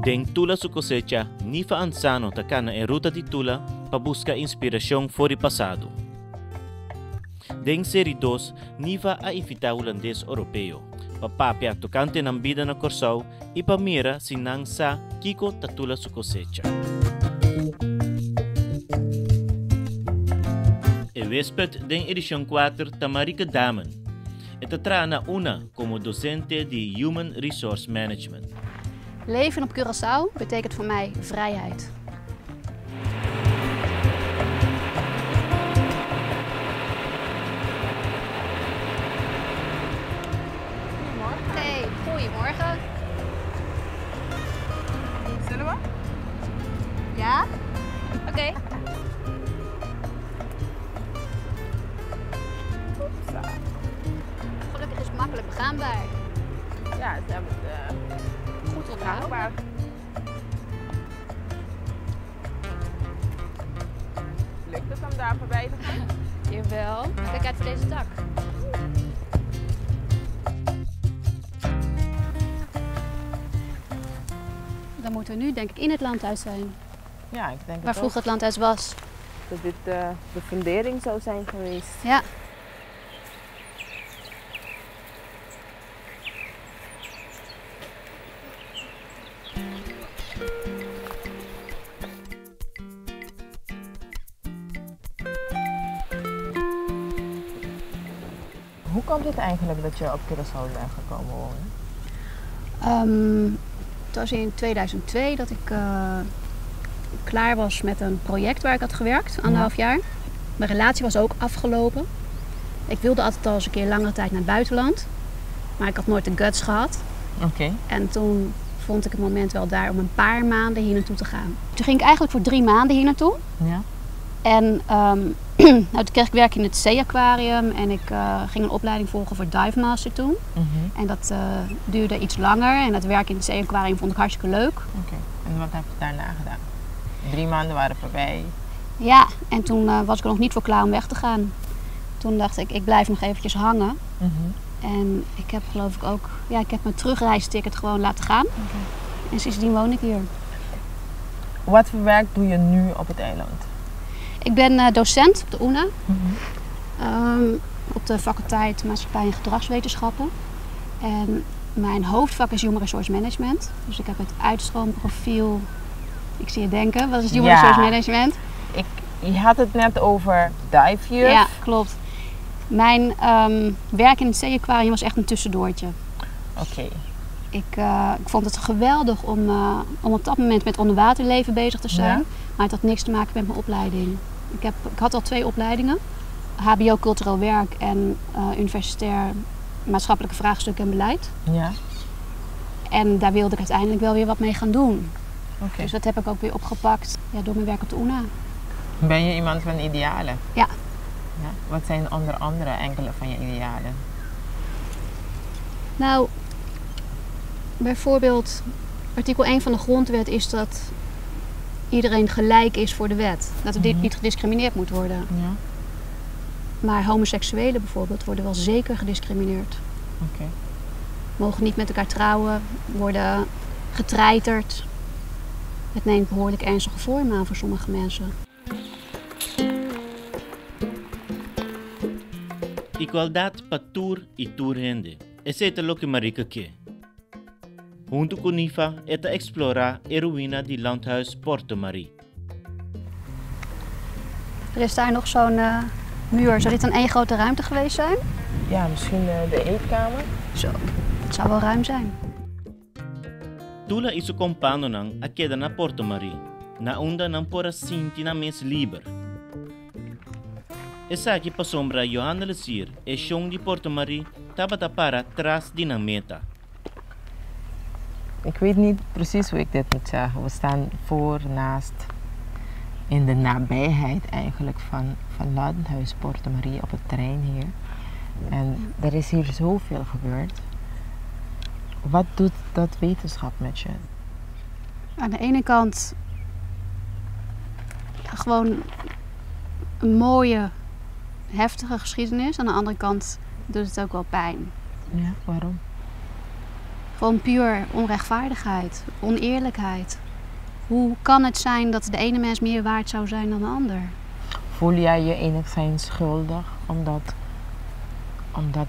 Den Tula su cosecha, Nifa Ansano takana en ruta di Tula pa busca inspiración for el pasado. Den serie 2, Nifa a invita holandês europeu, pa papia tocante ng vida na Corsao e pa mira sinang sa Kiko tatula su cosecha. E wespet den edición 4 Tamarika Damen. Het trana una como docente de Human Resource Management. Leven op Curaçao betekent voor mij vrijheid. Goedemorgen. Hey, goedemorgen. Zullen we? Ja? Oké. Gelukkig is het makkelijk begaanbaar. Ja, ze hebben het Goed onthouden. gangbaar. Lukt het om daar voorbij te gaan? Jawel. Kijk uit voor deze dak. Dan moeten we nu denk ik in het landhuis zijn. Ja, ik denk Waar vroeger het landhuis was. dat dit de fundering zou zijn geweest. Ja. Hoe komt het eigenlijk dat je op Curaçao bent gekomen wonen? Het was in 2002 dat ik klaar was met een project waar ik had gewerkt, 1,5 jaar. Mijn relatie was ook afgelopen. Ik wilde altijd al eens een keer langere tijd naar het buitenland. Maar ik had nooit de guts gehad. Oké. En toen vond ik het moment wel daar om een paar maanden hier naartoe te gaan. Toen ging ik eigenlijk voor 3 maanden hier naartoe. Ja. En toen kreeg ik werk in het zeeaquarium en ik ging een opleiding volgen voor Dive Master toen. En dat duurde iets langer en dat werk in het zeeaquarium vond ik hartstikke leuk. Oké. En wat heb je daarna gedaan? 3 maanden waren voorbij. Ja, en toen was ik er nog niet voor klaar om weg te gaan. Toen dacht ik blijf nog eventjes hangen. En ik heb geloof ik ook, ja, ik heb mijn terugreisticket gewoon laten gaan. En sindsdien woon ik hier. Wat voor werk doe je nu op het eiland? Ik ben docent op de UNA. Op de faculteit Maatschappij en Gedragswetenschappen. En mijn hoofdvak is Human Resource Management. Dus ik heb het uitstroomprofiel. Ik zie je denken, wat is Human Resource Management? Je had het net over dive-juf. Ja, klopt. Mijn werk in het zeeaquarium was echt een tussendoortje. Oké. Ik vond het geweldig om op dat moment met onderwaterleven bezig te zijn. Ja. Maar het had niks te maken met mijn opleiding. Ik had al 2 opleidingen. HBO Cultureel Werk en Universitair Maatschappelijke Vraagstukken en Beleid. Ja. En daar wilde ik uiteindelijk wel weer wat mee gaan doen. Oké. Dus dat heb ik ook weer opgepakt door mijn werk op de UNA. Ben je iemand van idealen? Ja. Ja. Wat zijn onder andere enkele van je idealen? Nou, bijvoorbeeld artikel 1 van de grondwet is dat iedereen gelijk is voor de wet. Dat er niet gediscrimineerd moet worden. Ja. Maar homoseksuelen bijvoorbeeld worden wel zeker gediscrimineerd. Oké. Mogen niet met elkaar trouwen, worden getreiterd. Het neemt behoorlijk ernstige vormen aan voor sommige mensen. Igualdad patur y turhende. Ese lo que marica que. Junto con Nifa, eta explora e ruïna di landhuis Porto Marie. Er is daar nog zo'n muur. Zou dit dan 1 grote ruimte geweest zijn? Ja, misschien de eetkamer. Zo, het zou wel ruim zijn. Tula isu compano nang a queda na Porto Marie, na onda nang pora sinti na mens liber. Esa que pasombra Johanna Lesier e Shong di Porto Marie tabata para tras di nang meta. Ik weet niet precies hoe ik dit moet zeggen. We staan voor, naast, in de nabijheid eigenlijk van Landhuis Porto Marie op het terrein hier. En er is hier zoveel gebeurd. Wat doet dat wetenschap met je? Aan de ene kant gewoon een mooie, heftige geschiedenis. Aan de andere kant doet het ook wel pijn. Ja, waarom? Gewoon puur onrechtvaardigheid, oneerlijkheid. Hoe kan het zijn dat de ene mens meer waard zou zijn dan de ander? Voel jij je enigszins schuldig omdat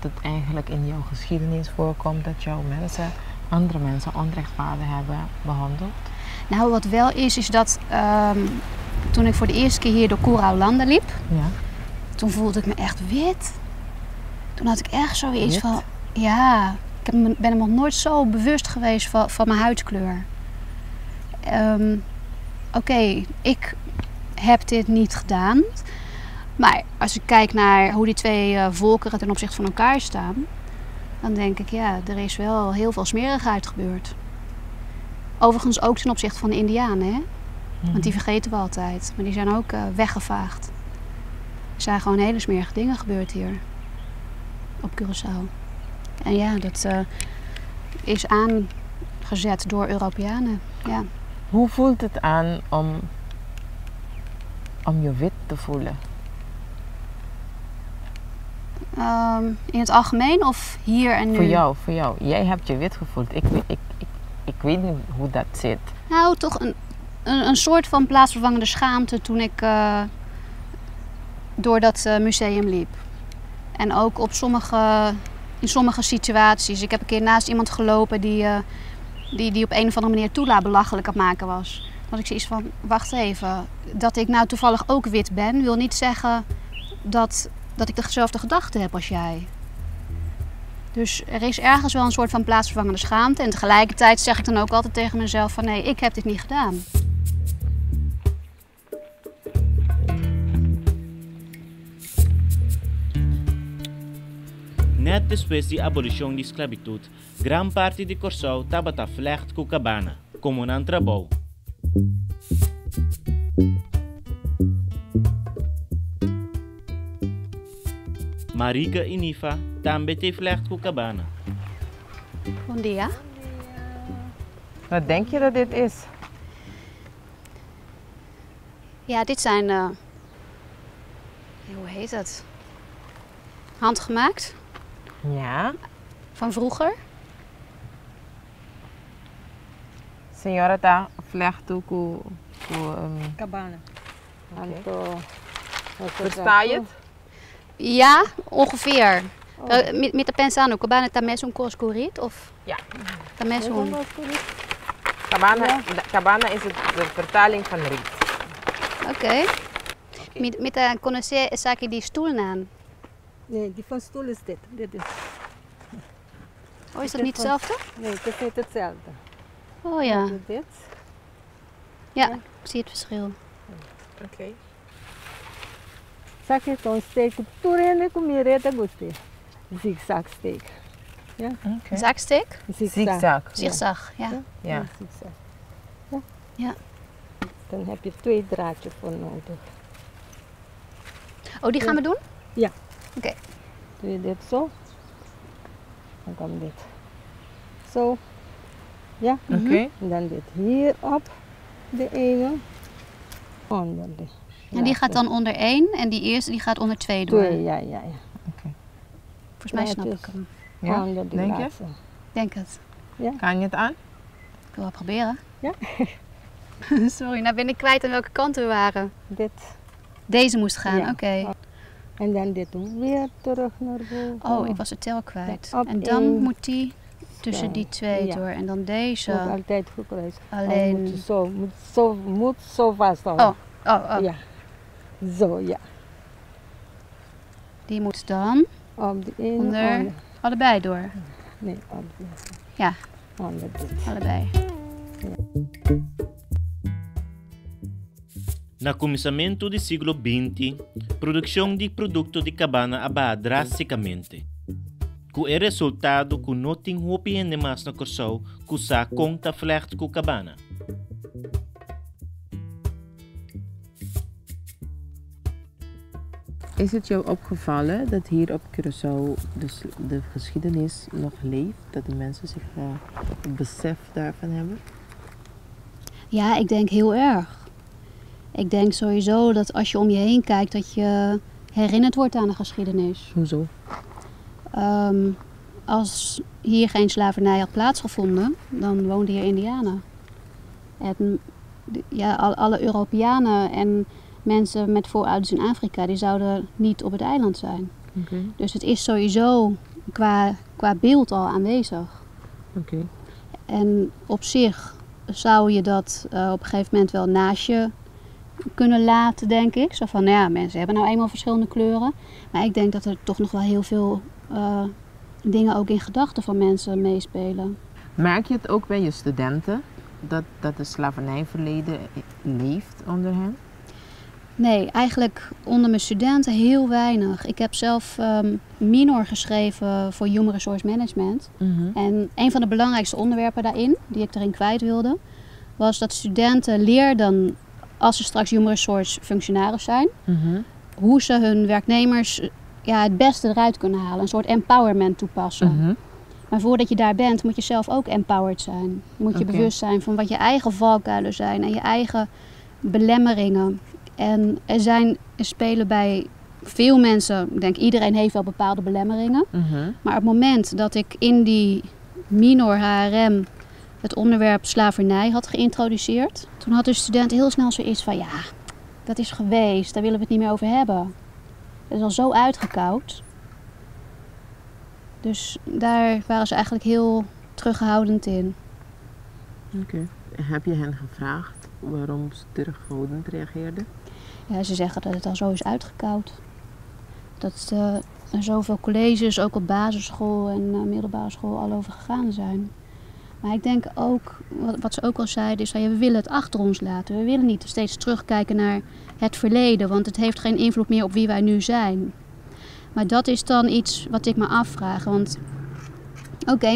het eigenlijk in jouw geschiedenis voorkomt dat jouw mensen, andere mensen onrechtvaardig hebben behandeld? Nou, wat wel is dat toen ik voor de eerste keer hier door Cura-Hollanda liep, Ja. toen voelde ik me echt wit. Toen had ik echt zoiets Wit? van, ja, ben er nog nooit zo bewust geweest van mijn huidskleur. Oké, ik heb dit niet gedaan. Maar als ik kijk naar hoe die twee volkeren ten opzichte van elkaar staan, dan denk ik, ja, er is wel heel veel smerigheid gebeurd. Overigens ook ten opzichte van de Indianen, hè? Want die vergeten we altijd. Maar die zijn ook weggevaagd. Er zijn gewoon hele smerige dingen gebeurd hier. Op Curaçao. En ja, dat is aangezet door Europeanen. Ja. Hoe voelt het aan om je wit te voelen? In het algemeen of hier en nu? Voor jou. Jij hebt je wit gevoeld. Ik weet niet hoe dat zit. Nou, toch een soort van plaatsvervangende schaamte toen ik door dat museum liep. En ook in sommige situaties. Ik heb een keer naast iemand gelopen die op een of andere manier Tula belachelijk aan het maken was. Dat ik zoiets van, wacht even. Dat ik nou toevallig ook wit ben, wil niet zeggen dat ik dezelfde gedachten heb als jij. Dus er is ergens wel een soort van plaatsvervangende schaamte. En tegelijkertijd zeg ik dan ook altijd tegen mezelf van, nee, ik heb dit niet gedaan. Net después de abolición de esclavitud, gran parte de Curaçao estaba aflegd com cabana, como não trabalho. Marika e Nifa também te vlecht com cabana. Bon dia. Wat denk je dat dit is? Ja, dit zijn, hoe heet dat? Handgemaakt, Ja. van vroeger. Senhora tá flecht com Cabana. Okay. Versta je het? Ja, ongeveer. Met de pensano, cabana também um coscurit of Ja. também um... Cabana is de vertaling van riet. Oké. Met de conhecer essa aqui die stoel aan. Nee, die van stoel is dit. Dit is. Oh, is dat niet hetzelfde? Nee, het is niet hetzelfde. Oh ja. Dit. Ja, ik zie het verschil. Oké. Saki com steak, turene com mireta gostei. Zigzag steak. Ja? Okay. Zaaksteak? Zigzag. Zigzag, ja. Ja. Zigzag. Ja. Dan heb je 2 draadjes voor nodig. Oh, die gaan we doen? Ja. Oké. Doe je dit zo. Dan komt dit. Zo. Ja. Oké. En dan dit hier op. De ene. Onder de. En die gaat dan onder 1 en die eerste die gaat onder 2 door. 2, ja. Volgens mij Ja, snap het ik is- hem. Ja? Onder de Denk je? laatste. Ik denk het. Kan je het aan? Ik wil wel proberen. Ja. Sorry, nou ben ik kwijt aan welke kant we waren. Dit. Deze moest gaan, Ja. oké. En dan dit weer terug naar boven. Oh, ik was de tel kwijt. Ja, op En dan één. moet die tussen Ja. die 2 Ja. door. En dan Wordt deze. altijd gekruist. Alleen- Moet zo vasthouden. Oh. Ja. Zo, ja. Die moet dan Op de ene. Onder. allebei door. Nee, op de. Ja. Onder dit. Allebei. Na começamento do século XX, produção de produto de cabana abaixa drasticamente. Com o resultado que não tem roupa mais na Curaçao que usa conta vlecht com cabana. Is het jou opgevallen dat hier op Curaçao de geschiedenis nog leeft? Dat de mensen zich het besef daarvan hebben? Ja, ik denk heel erg. Ik denk sowieso dat als je om je heen kijkt, dat je herinnerd wordt aan de geschiedenis. Hoezo? Als hier geen slavernij had plaatsgevonden, dan woonden hier Indianen. En ja, alle Europeanen en mensen met voorouders in Afrika, die zouden niet op het eiland zijn. Okay. Dus het is sowieso qua beeld al aanwezig. Okay. En op zich zou je dat op een gegeven moment wel naast je kunnen laten, denk ik. Zo van, nou ja, mensen hebben nou eenmaal verschillende kleuren. Maar ik denk dat er toch nog wel heel veel dingen ook in gedachten van mensen meespelen. Merk je het ook bij je studenten? Dat de slavernijverleden leeft onder hen? Nee, eigenlijk onder mijn studenten heel weinig. Ik heb zelf minor geschreven voor Human Resource Management. En een van de belangrijkste onderwerpen daarin, die ik erin kwijt wilde, was dat studenten leerden, als ze straks Human Resource functionaris zijn, hoe ze hun werknemers het beste eruit kunnen halen. Een soort empowerment toepassen. Maar voordat je daar bent, moet je zelf ook empowered zijn. Moet je bewust zijn van wat je eigen valkuilen zijn en je eigen belemmeringen. En er spelen bij veel mensen, ik denk iedereen heeft wel bepaalde belemmeringen. Maar op het moment dat ik in die minor HRM het onderwerp slavernij had geïntroduceerd, toen had de student heel snel zoiets van, ja, dat is geweest, daar willen we het niet meer over hebben. Dat is al zo uitgekoud. Dus daar waren ze eigenlijk heel terughoudend in. Oké. Heb je hen gevraagd waarom ze terughoudend reageerden? Ja, ze zeggen dat het al zo is uitgekoud. Dat er zoveel colleges, ook op basisschool en middelbare school, al over gegaan zijn. Maar ik denk ook, wat ze ook al zeiden, is dat we willen het achter ons laten. We willen niet steeds terugkijken naar het verleden, want het heeft geen invloed meer op wie wij nu zijn. Maar dat is dan iets wat ik me afvraag. Want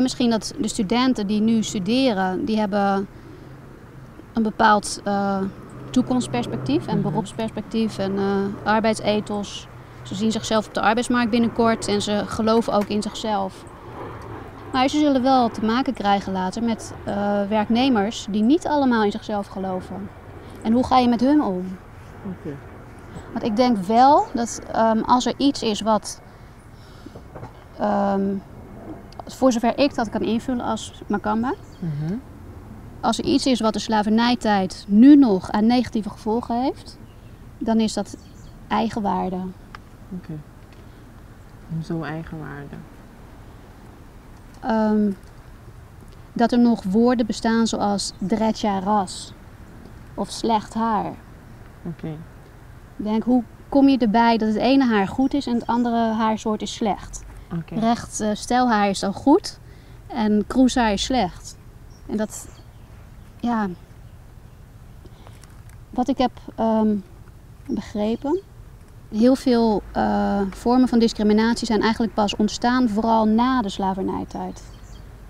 misschien dat de studenten die nu studeren, die hebben een bepaald toekomstperspectief en beroepsperspectief en arbeidsethos. Ze zien zichzelf op de arbeidsmarkt binnenkort en ze geloven ook in zichzelf. Maar ze zullen wel te maken krijgen later met werknemers die niet allemaal in zichzelf geloven. En hoe ga je met hun om? Okay. Want ik denk wel dat als er iets is wat, voor zover ik dat kan invullen als Makamba, als er iets is wat de slavernijtijd nu nog aan negatieve gevolgen heeft, dan is dat eigenwaarde. Oké. Hoezo eigenwaarde? Dat er nog woorden bestaan zoals dretja ras of slecht haar. Oké. Ik denk, hoe kom je erbij dat het ene haar goed is en het andere haarsoort is slecht? Okay. Recht stelhaar is dan goed en kroeshaar is slecht. En dat, ja, wat ik heb begrepen, heel veel vormen van discriminatie zijn eigenlijk pas ontstaan vooral na de slavernijtijd.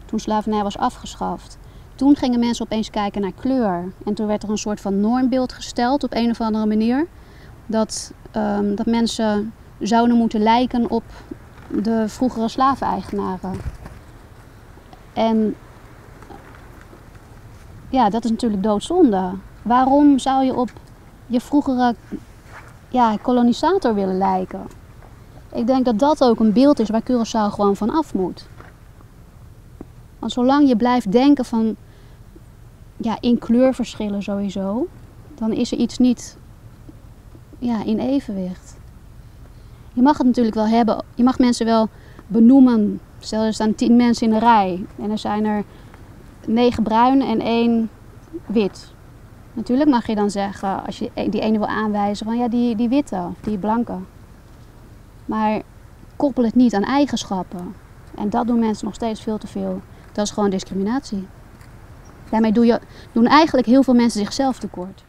Toen slavernij was afgeschaft. Toen gingen mensen opeens kijken naar kleur. En toen werd er een soort van normbeeld gesteld op een of andere manier. Dat mensen zouden moeten lijken op de vroegere slaveneigenaren. En ja, dat is natuurlijk doodzonde. Waarom zou je op je vroegere kolonisator willen lijken? Ik denk dat dat ook een beeld is waar Curaçao gewoon van af moet. Want zolang je blijft denken van, in kleurverschillen sowieso, dan is er iets niet in evenwicht. Je mag het natuurlijk wel hebben, je mag mensen wel benoemen. Stel, er staan 10 mensen in een rij en er zijn er 9 bruin en 1 wit. Natuurlijk mag je dan zeggen, als je die ene wil aanwijzen, van die witte of die blanke. Maar koppel het niet aan eigenschappen. En dat doen mensen nog steeds veel te veel. Dat is gewoon discriminatie. Daarmee doen eigenlijk heel veel mensen zichzelf tekort.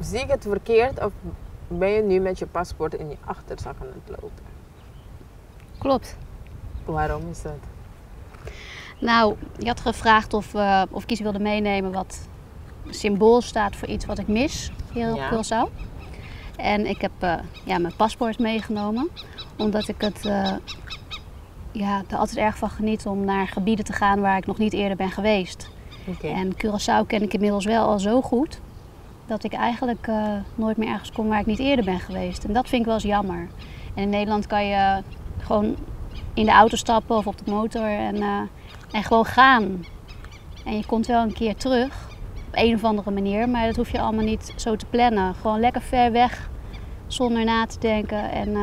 Zie ik het verkeerd of ben je nu met je paspoort in je achterzak aan het lopen? Klopt. Waarom is dat? Nou, je had gevraagd of ik iets wilde meenemen wat symbool staat voor iets wat ik mis hier op Curaçao. En ik heb mijn paspoort meegenomen, omdat ik het er altijd erg van geniet om naar gebieden te gaan waar ik nog niet eerder ben geweest. Okay. En Curaçao ken ik inmiddels wel al zo goed, dat ik eigenlijk nooit meer ergens kom waar ik niet eerder ben geweest. En dat vind ik wel eens jammer. En in Nederland kan je gewoon in de auto stappen of op de motor en gewoon gaan. En je komt wel een keer terug, op een of andere manier, maar dat hoef je allemaal niet zo te plannen. Gewoon lekker ver weg, zonder na te denken en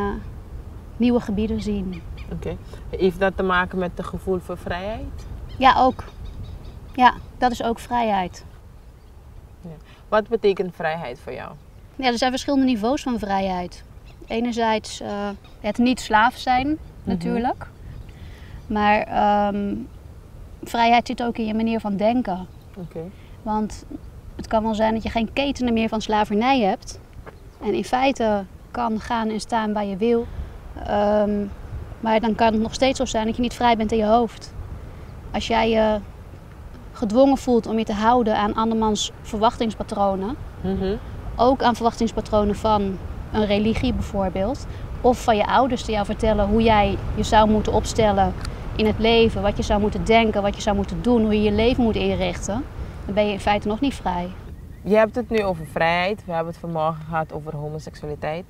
nieuwe gebieden zien. Oké. Heeft dat te maken met het gevoel voor vrijheid? Ja, ook. Ja, dat is ook vrijheid. Ja. Wat betekent vrijheid voor jou? Ja, er zijn verschillende niveaus van vrijheid. Enerzijds het niet slaaf zijn, natuurlijk. Maar vrijheid zit ook in je manier van denken. Okay. Want het kan wel zijn dat je geen ketenen meer van slavernij hebt. En in feite kan gaan en staan waar je wil. Maar dan kan het nog steeds zo zijn dat je niet vrij bent in je hoofd. Als jij je gedwongen voelt om je te houden aan andermans verwachtingspatronen. Ook aan verwachtingspatronen van een religie bijvoorbeeld. Of van je ouders die jou vertellen hoe jij je zou moeten opstellen in het leven. Wat je zou moeten denken, wat je zou moeten doen, hoe je je leven moet inrichten. Dan ben je in feite nog niet vrij. Je hebt het nu over vrijheid. We hebben het vanmorgen gehad over homoseksualiteit.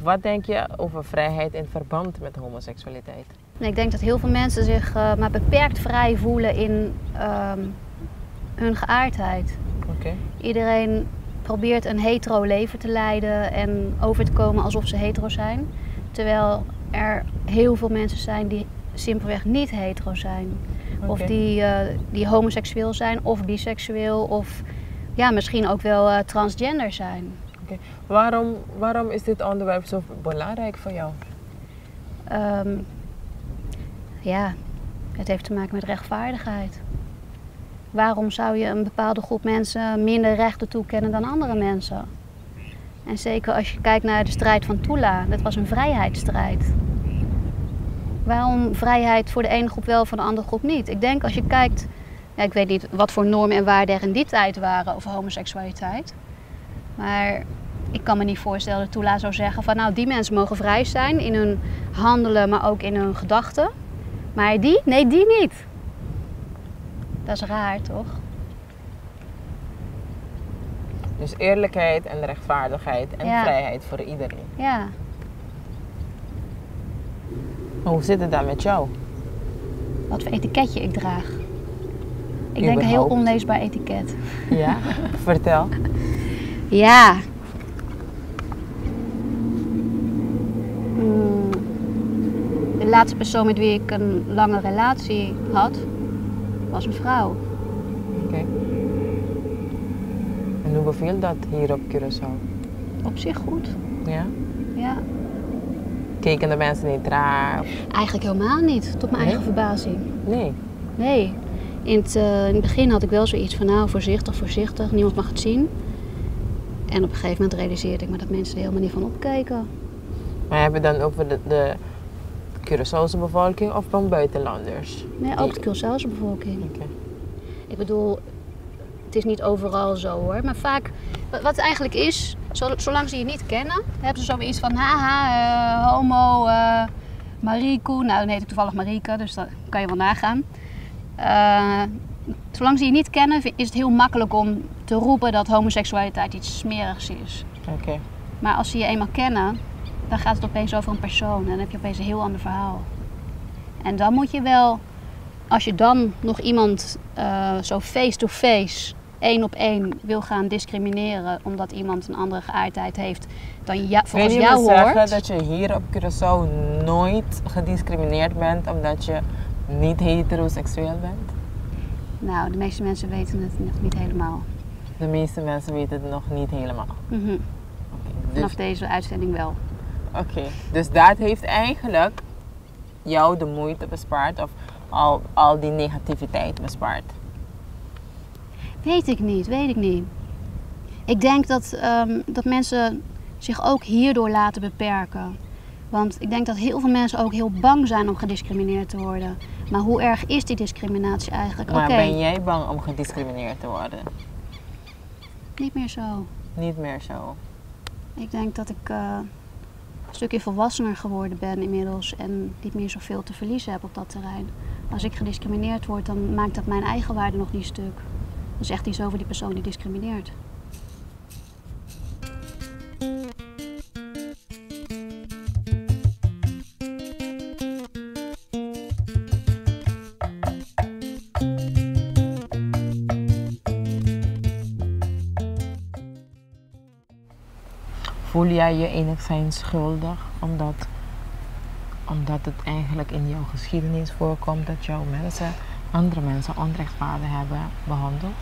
Wat denk je over vrijheid in verband met homoseksualiteit? Ik denk dat heel veel mensen zich maar beperkt vrij voelen in hun geaardheid. Okay. Iedereen probeert een hetero leven te leiden en over te komen alsof ze hetero zijn. Terwijl er heel veel mensen zijn die simpelweg niet hetero zijn. Okay. Of die homoseksueel zijn of biseksueel of misschien ook wel transgender zijn. Okay. Waarom is dit onderwerp zo belangrijk voor jou? Het heeft te maken met rechtvaardigheid. Waarom zou je een bepaalde groep mensen minder rechten toekennen dan andere mensen? En zeker als je kijkt naar de strijd van Tula, dat was een vrijheidsstrijd. Waarom vrijheid voor de ene groep wel, voor de andere groep niet? Ik denk als je kijkt, ik weet niet wat voor normen en waarden er in die tijd waren over homoseksualiteit. Maar ik kan me niet voorstellen dat Tula zou zeggen van nou, die mensen mogen vrij zijn in hun handelen, maar ook in hun gedachten. Maar die? Nee, die niet. Dat is raar, toch? Dus eerlijkheid en rechtvaardigheid en vrijheid voor iedereen. Ja. Maar hoe zit het dan met jou? Wat voor etiketje ik draag. Ik denk een heel onleesbaar etiket. Ja? Vertel. Ja. De laatste persoon met wie ik een lange relatie had, was een vrouw. Oké. En hoe beviel dat hier op Curaçao? Op zich goed. Ja? Ja. Keken de mensen niet raar? Eigenlijk helemaal niet, tot mijn eigen verbazing. Nee? Nee. In het begin had ik wel zoiets van nou, voorzichtig, niemand mag het zien. En op een gegeven moment realiseerde ik me dat mensen er helemaal niet van opkeken. Maar heb je dan over de Curaçaose bevolking of van buitenlanders? Nee, ook de Curaçaose bevolking. Okay. Ik bedoel, het is niet overal zo hoor, maar vaak, wat het eigenlijk is, zolang ze je niet kennen, hebben ze zoiets van haha, homo, Marieke. Nou, dan heet ik toevallig Marieke, dus dat kan je wel nagaan. Zolang ze je niet kennen, is het heel makkelijk om te roepen dat homoseksualiteit iets smerigs is. Okay. Maar als ze je eenmaal kennen, dan gaat het opeens over een persoon en dan heb je opeens een heel ander verhaal. En dan moet je wel, als je dan nog iemand zo face-to-face, 1 op 1 wil gaan discrimineren omdat iemand een andere geaardheid heeft dan volgens jou hoort. Wil je zeggen dat je hier op Curaçao nooit gediscrimineerd bent omdat je niet heteroseksueel bent? Nou, de meeste mensen weten het nog niet helemaal. De meeste mensen weten het nog niet helemaal? Mm-hmm. Okay, dus... Vanaf deze uitzending wel. Oké, dus dat heeft eigenlijk jou de moeite bespaard of al die negativiteit bespaard? Weet ik niet. Ik denk dat mensen zich ook hierdoor laten beperken. Want ik denk dat heel veel mensen ook heel bang zijn om gediscrimineerd te worden. Maar hoe erg is die discriminatie eigenlijk? Maar Oké, ben jij bang om gediscrimineerd te worden? niet meer zo. Niet meer zo. Ik denk dat ik een stukje volwassener geworden ben inmiddels en niet meer zoveel te verliezen heb op dat terrein. Als ik gediscrimineerd word, dan maakt dat mijn eigen waarde nog niet stuk. Dat zegt iets over die persoon die discrimineert. Voel jij je enigszins schuldig omdat het eigenlijk in jouw geschiedenis voorkomt dat jouw andere mensen onrechtvaardig hebben behandeld?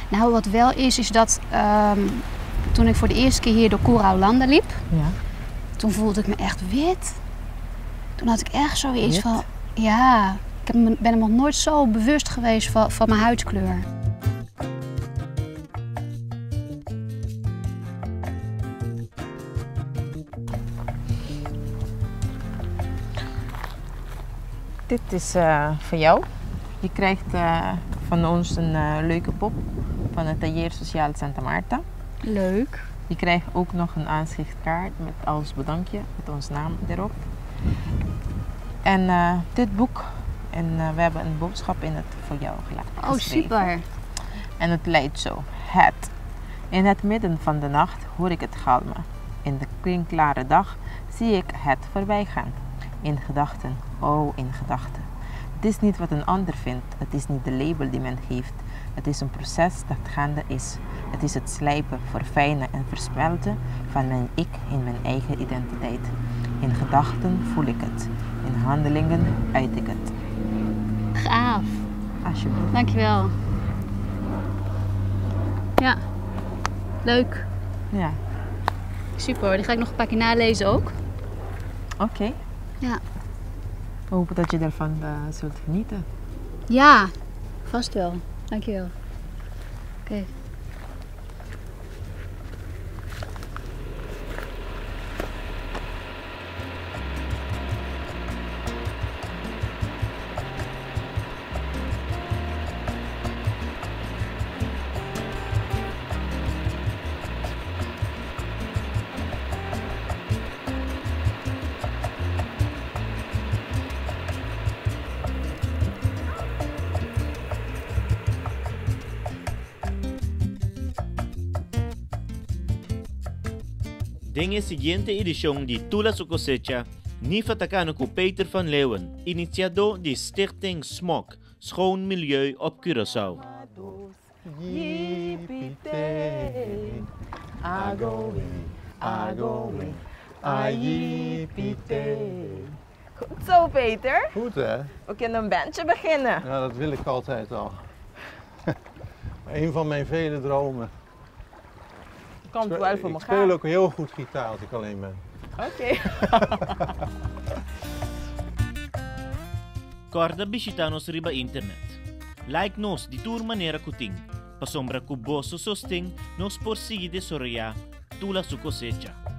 Nou, wat wel is dat toen ik voor de eerste keer hier door Cura-Hollanda liep, Ja. toen voelde ik me echt wit. Toen had ik echt zoiets Wit? van, ja, ben er nog nooit zo bewust geweest van mijn huidskleur. Dit is voor jou. Je krijgt van ons een leuke pop van het Taller Social Santa Marta. Leuk. Je krijgt ook nog een aanschriftkaart met als bedankje met ons naam erop. En dit boek. En we hebben een boodschap in het voor jou Oh, geschreven. super. En het luidt zo. In het midden van de nacht hoor ik het galmen. In de klinkklare dag zie ik het voorbij gaan. In gedachten, oh in gedachten. Het is niet wat een ander vindt. Het is niet de label die men geeft. Het is een proces dat gaande is. Het is het slijpen, verfijnen en versmelten van mijn ik in mijn eigen identiteit. In gedachten voel ik het. In handelingen uit ik het. Gaaf. Alsjeblieft. Dankjewel. Ja, leuk. Ja, Super, die ga ik nog een paar keer nalezen ook. oké. Ja. We hopen dat je ervan zult genieten. Ja, vast wel. Dankjewel. Oké. En la siguiente edición de Tula su cosecha, Nifa Takano con Peter van Leeuwen, initiado de Stichting SMOK, Schoon Milieu op Curaçao. Goed zo, Peter. Goed hè? We kunnen een bandje beginnen. Ja, dat wil ik altijd al. Een van mijn vele dromen. Komt wel voor Ik elkaar. speel ook heel goed gitaar als ik alleen ben. Oké. Corda visitanos riba internet. Like nos di tour manera kuting. Pasombra kuboso sosting nos por de Soraya, Tula su cosecha.